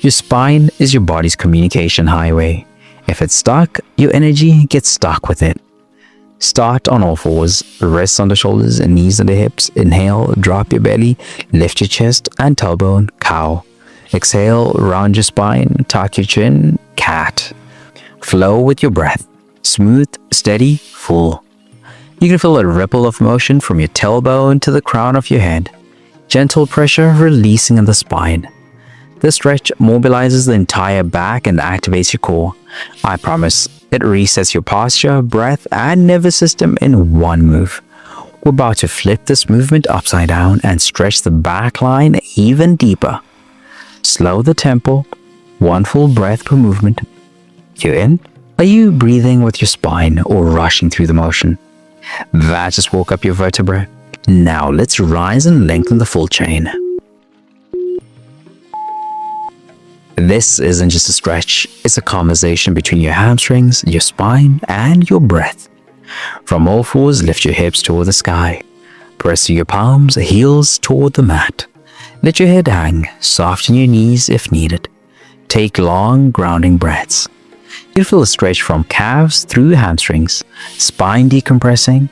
Your spine is your body's communication highway. If it's stuck, your energy gets stuck with it. Start on all fours, rest on the shoulders and knees on the hips. Inhale, drop your belly, lift your chest and tailbone, cow. Exhale, round your spine, tuck your chin, cat. Flow with your breath. Smooth, steady, full. You can feel a ripple of motion from your tailbone to the crown of your head. Gentle pressure releasing in the spine. This stretch mobilizes the entire back and activates your core. I promise, it resets your posture, breath, and nervous system in one move. We're about to flip this movement upside down and stretch the back line even deeper. Slow the tempo, one full breath per movement. You're in? Are you breathing with your spine or rushing through the motion? That just woke up your vertebrae. Now let's rise and lengthen the full chain. This isn't just a stretch, it's a conversation between your hamstrings, your spine, and your breath. From all fours, lift your hips toward the sky. Press your palms, heels toward the mat. Let your head hang, soften your knees if needed. Take long, grounding breaths. You'll feel a stretch from calves through hamstrings, spine decompressing,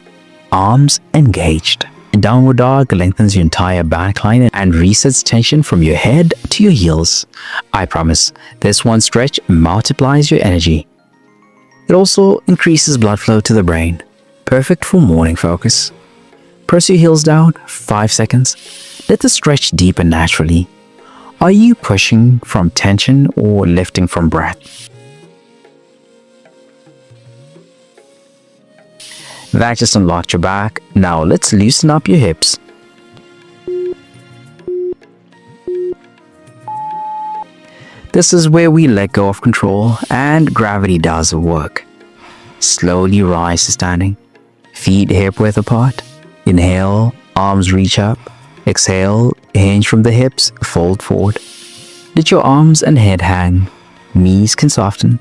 arms engaged. Downward dog lengthens your entire back line and resets tension from your head to your heels. I promise, this one stretch multiplies your energy. It also increases blood flow to the brain. Perfect for morning focus. Press your heels down, 5 seconds. Let the stretch deepen naturally. Are you pushing from tension or lifting from breath? That just unlocked your back. Now let's loosen up your hips. This is where we let go of control and gravity does the work. Slowly rise to standing. Feet hip width apart. Inhale, arms reach up. Exhale, hinge from the hips, fold forward. Let your arms and head hang. Knees can soften.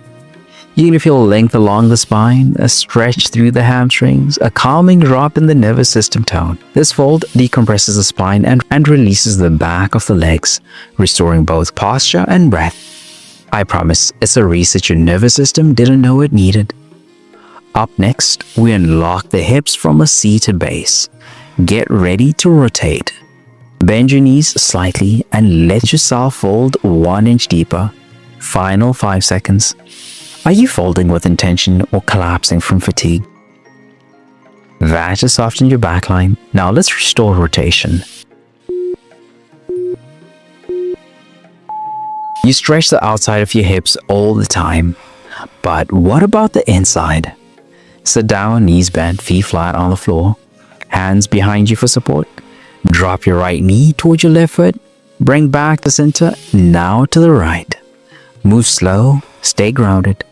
You're going to feel length along the spine, a stretch through the hamstrings, a calming drop in the nervous system tone. This fold decompresses the spine and releases the back of the legs, restoring both posture and breath. I promise, it's a reset your nervous system didn't know it needed. Up next, we unlock the hips from a seated base. Get ready to rotate. Bend your knees slightly and let yourself fold 1 inch deeper. Final 5 seconds. Are you folding with intention or collapsing from fatigue? That just softened your back line. Now let's restore rotation. You stretch the outside of your hips all the time. But what about the inside? Sit down, knees bent, feet flat on the floor. Hands behind you for support. Drop your right knee towards your left foot. Bring back the center, now to the right. Move slow, stay grounded.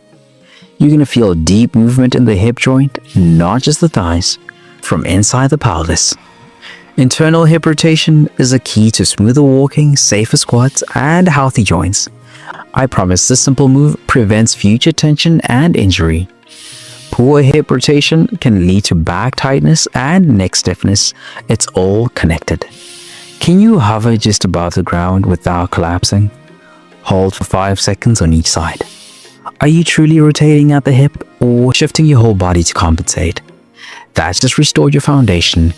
You're going to feel deep movement in the hip joint, not just the thighs, from inside the pelvis. Internal hip rotation is a key to smoother walking, safer squats, and healthy joints. I promise this simple move prevents future tension and injury. Poor hip rotation can lead to back tightness and neck stiffness. It's all connected. Can you hover just above the ground without collapsing? Hold for 5 seconds on each side. Are you truly rotating at the hip or shifting your whole body to compensate? That's just restored your foundation.